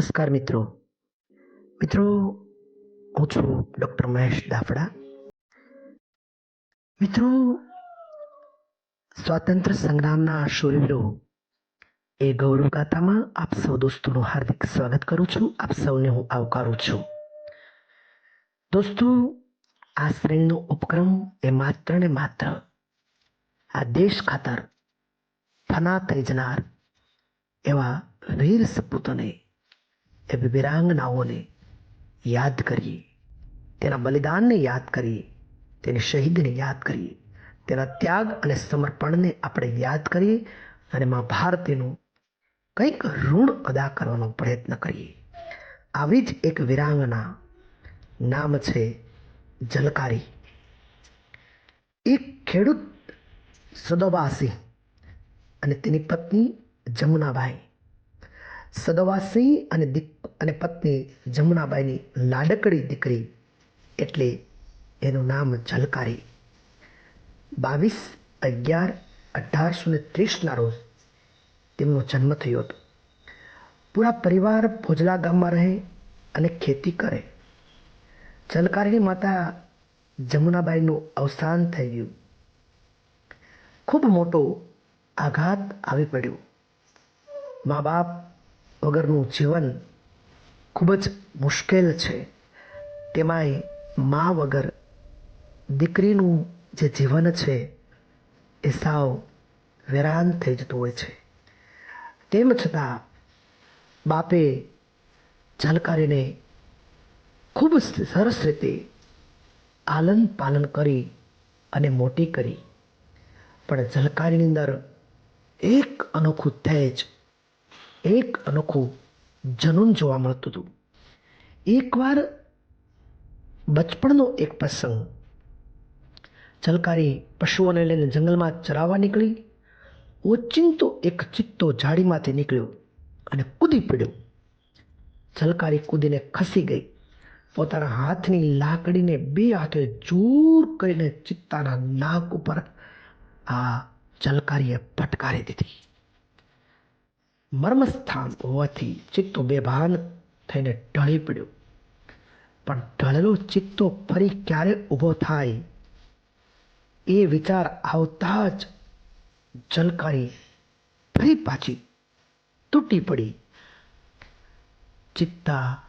નમસ્કાર મિત્રો. મિત્રો, હું છું ડૉક્ટર મહેશ દાફડા. મિત્રો, સ્વાતંત્ર્ય સંગ્રામના શૂરવીરો એ ગૌરવ ગાથામાં આપ સૌ દોસ્તોનું હાર્દિક સ્વાગત કરું છું. આપ સૌને હું આવકારું છું. દોસ્તો, આ શ્રેણીનો ઉપક્રમ એ માત્ર ને માત્ર આ દેશ ખાતર ફના થઈ જનાર એવા વીર સપૂતોને, એવી વીરાંગનાઓને યાદ કરીએ, તેના બલિદાનને યાદ કરીએ, તેની શહીદને યાદ કરીએ, તેના ત્યાગ અને સમર્પણને આપણે યાદ કરીએ અને મા ભારતીનું કંઈક ઋણ અદા કરવાનો પ્રયત્ન કરીએ. આવી જ એક વીરાંગના નામ છે ઝલકારી. એક ખેડૂત સદોબાસિંહ અને તેની પત્ની જમુનાબાઈ. સદોબાસિંહ અને પત્ની જમુનાબાઈની લાડકડી દીકરી એટલે એનું નામ ઝલકારી. 22/11/1830 રોજ તેમનો જન્મ થયો હતો. પૂરા પરિવાર ભોજલા ગામમાં રહે અને ખેતી કરે. ઝલકારીની માતા જમુનાબાઈનું અવસાન થઈ ગયું. ખૂબ મોટો આઘાત આવી પડ્યો. મા બાપ વગરનું જીવન ખૂબ જ મુશ્કેલ છે. તેમાંય મા વગર દીકરીનું જે જીવન છે એ સાવ વેરાન થઈ જતું હોય છે. તેમ છતાં બાપે ઝલકારીને ખૂબ સરસ રીતે આલન પાલન કરી અને મોટી કરી. પણ ઝલકારીની અંદર એક અનોખું તેજ, એક અનોખું જનૂન જોવા મળતું હતું. એકવાર બચપણનો એક પ્રસંગ. ઝલકારી પશુઓને લઈને જંગલમાં ચરાવવા નીકળી. ઓચિંતો એક ચિત્તો ઝાડીમાંથી નીકળ્યો અને કૂદી પડ્યો. ઝલકારી કૂદીને ખસી ગઈ. પોતાના હાથની લાકડીને 2 હાથે જોર કરીને ચિત્તાના નાક ઉપર આ ઝલકારીએ ફટકારી દીધી. મર્મસ્થાન હોવાથી ચિત્તો બેભાન થઈને ઢળી પડ્યો. પણ ઢળેલો ચિત્તો ફરી ક્યારે ઊભો થાય એ વિચાર આવતા જ ઝલકારી ફરી પાછી તૂટી પડી. ચિત્તાનો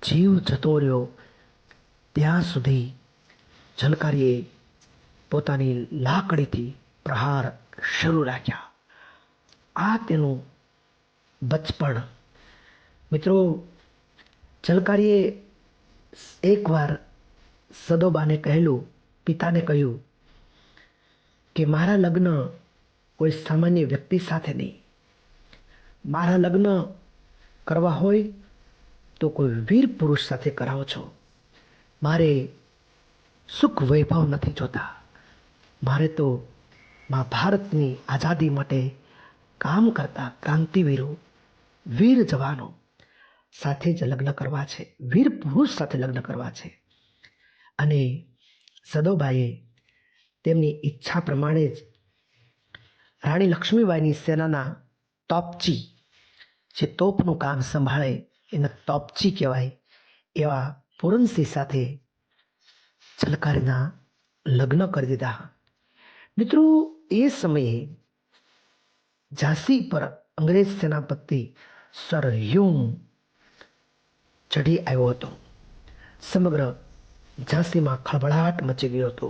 જીવ જતો રહ્યો ત્યાં સુધી ઝલકારીએ પોતાની લાકડીથી પ્રહાર શરૂ રાખ્યા. આ તેનું બચપણ. મિત્રો, ઝલકારીએ એકવાર સદોબાને કહેલું, પિતાને કહ્યું કે મારા લગ્ન કોઈ સામાન્ય વ્યક્તિ સાથે નહીં. મારા લગ્ન કરવા હોય તો કોઈ વીર પુરુષ સાથે કરાવો છો. મારે સુખ વૈભવ નથી જોતા. મારે તો મા ભારતની આઝાદી માટે કામ કરતા ક્રાંતિવીરો, વીર જવાનો સાથે જ લગ્ન કરવા છે, વીર પુરુષ સાથે લગ્ન કરવા છે. અને સદોબાઈએ તેમની ઈચ્છા પ્રમાણે જ રાણી લક્ષ્મીબાઈની સેનાના તોપચી, જે તોપનું કામ સંભાળે એને તોપચી કહેવાય, એવા પૂરનસિંહ સાથે ઝલકારીના લગ્ન કરી દીધા. મિત્રો, એ સમયે ઝાંસી પર અંગ્રેજ સેનાપતિ સર હ્યુમ ચઢી આવ્યો હતો. સમગ્ર ઝાંસીમાં ખળભળાટ મચી ગયો હતો.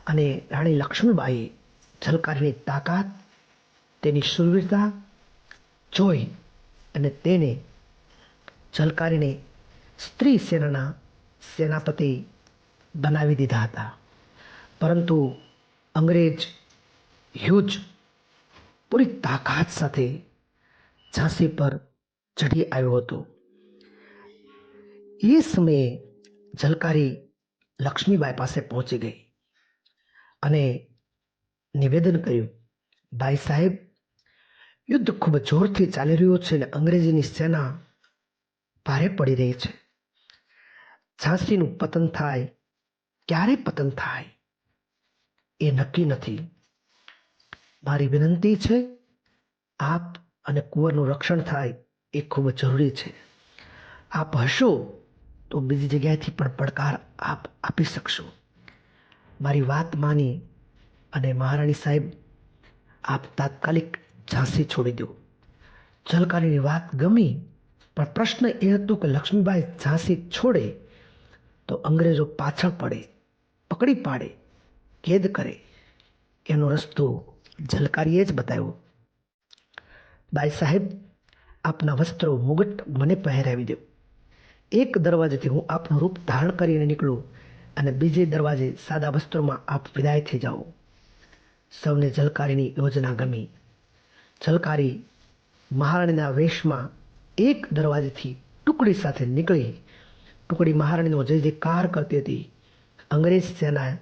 અને રાણી લક્ષ્મીબાઈએ ઝલકારીની તાકાત, તેની શૂરવીરતા જોઈ અને તેને ઝલકારીને સ્ત્રી સેનાના સેનાપતિ બનાવી દીધા હતા. પરંતુ અંગ્રેજ હ્યુજ પૂરી તાકાત સાથે ઝાંસી પર ચઢી આવ્યો હતો. એ સમયે ઝલકારી લક્ષ્મીબાઈ પાસે પહોંચી ગઈ અને નિવેદન કર્યું, ભાઈ સાહેબ, યુદ્ધ ખૂબ જોરથી ચાલી રહ્યું છે અને અંગ્રેજીની સેના ભારે પડી રહી છે. ઝાંસીનું પતન થાય, ક્યારે પતન થાય એ નક્કી નથી. મારી વિનંતી છે, આપ અને કુંવરનું રક્ષણ થાય એ ખૂબ જરૂરી છે. આપ હશો તો બીજી જગ્યાએથી પણ પડકાર આપ આપી શકશો. મારી વાત માની અને મહારાણી સાહેબ આપ તાત્કાલિક ઝાંસી છોડી દો. ઝલકારીની વાત ગમી, પણ પ્રશ્ન એ હતો કે લક્ષ્મીબાઈ ઝાંસી છોડે તો અંગ્રેજો પાછળ પડે, પકડી પાડે, કેદ કરે. એનો રસ્તો ઝલકારીએ જ બતાવ્યો. બાઈ સાહેબ, આપના વસ્ત્રો મુગટ મને પહેરાવી દો. એક દરવાજેથી હું આપનું રૂપ ધારણ કરીને નીકળું અને બીજે દરવાજે સાદા વસ્ત્રોમાં આપ વિદાય થઈ જાઓ. સૌને ઝલકારીની યોજના ગમી. ઝલકારી મહારાણીના વેશમાં એક દરવાજેથી ટુકડી સાથે નીકળી. ટુકડી મહારાણીનો જય જયકાર કરતી હતી. અંગ્રેજ સેના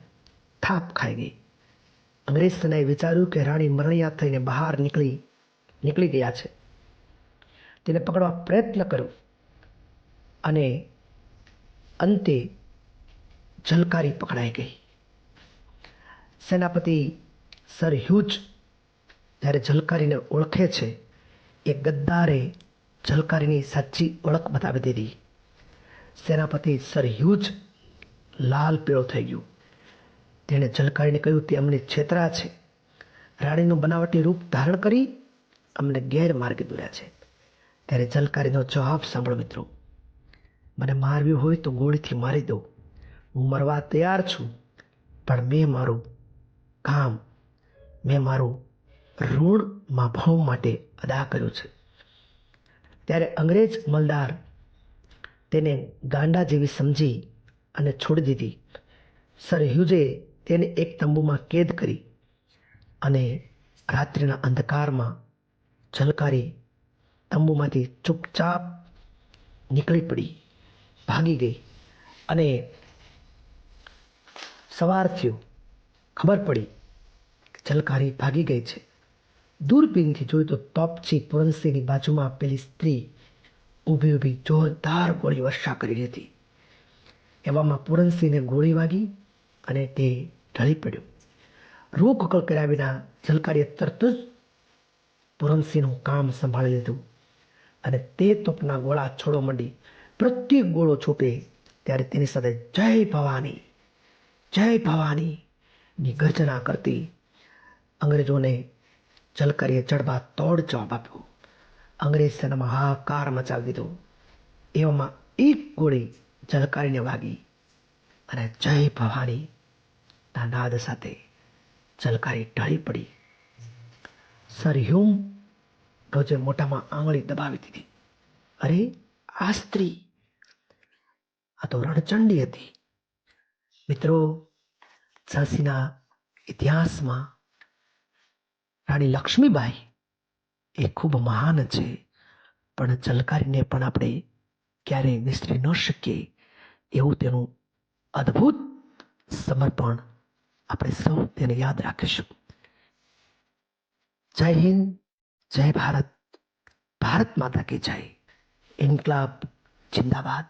થાપ ખાઈ ગઈ. અંગ્રેજ સેનાએ વિચાર્યું કે રાણી મરણિયા થઈને બહાર નીકળી ગયા છે. તેને પકડવા પ્રયત્ન કર્યો અને અંતે ઝલકારી પકડાઈ ગઈ. સેનાપતિ સર હ્યુજ જ્યારે ઝલકારીને ઓળખે છે, એ ગદ્દારે ઝલકારીની સાચી ઓળખ બતાવી દીધી. સેનાપતિ સર હ્યુજ લાલ પીળો થઈ ગયો. તેણે ઝલકારીને કહ્યું, તે અમને છેતરા છે. રાણીનું બનાવટી રૂપ ધારણ કરી અમને ગેરમાર્ગે દોર્યા છે. ત્યારે ઝલકારીનો જવાબ સાંભળો મિત્રો. મને મારવી હોય તો ગોળીથી મારી દો. હું મરવા તૈયાર છું, પણ મેં મારું કામ, મેં મારું ઋણ મા ભૌમ માટે અદા કર્યું છે. ત્યારે અંગ્રેજ મલદાર તેને ગાંડા જેવી સમજી અને છોડી દીધી. સર હ્યુજે તેને એક તંબુમાં કેદ કરી અને રાત્રિના અંધકારમાં ઝલકારી તંબુમાંથી ચૂપચાપ નીકળી પડી, ભાગી ગઈ. અને સવાર થયું, ખબર પડી કે ઝલકારી ભાગી ગઈ છે. દૂરબીનથી જોયું તો તોપચી પુરનસિંહની બાજુમાં પેલી સ્ત્રી ઊભી જોરદાર ગોળી વર્ષા કરી રહી હતી. એવામાં પુરનસિંહને ગોળી વાગી અને તે ઢળી પડ્યો. રોકકળ કર્યા વિના ઝલકારીએ તરત જ પુરનસિંહનું કામ સંભાળી લીધું અને તે તોપના ગોળા છોડવા માંડી. પ્રત્યેક ગોળો છૂટે ત્યારે તેની સાથે જય ભવાની, જય ભવાનીની ગર્જના કરતી. અંગ્રેજોને ઝલકારીએ જડબા તોડ જવાબ આપ્યો. અંગ્રેજ સેનામાં હાહાકાર મચાવી દીધો. એવામાં એક ગોળી ઝલકારીને વાગી અને જય ભવાનીના નાદ સાથે ઝલકારી ઢળી પડી. સર હ્યુમ રોજે મોઢામાં આંગળી દબાવી દીધી. અરે, આ સ્ત્રી, આ તો રણચંડી હતી. મિત્રો, ઝાંસીના ઇતિહાસમાં રાણી લક્ષ્મીબાઈ એ ખૂબ મહાન છે, પણ ઝલકારીને પણ આપણે ક્યારેય વિસરી ન શકીએ એવું તેનું અદ્ભુત સમર્પણ આપણે સૌ તેને યાદ રાખીશું. જય હિન્દ, જય ભારત, ભારત માતા કી જય. ઇન્કલાબ જિંદાબાદ.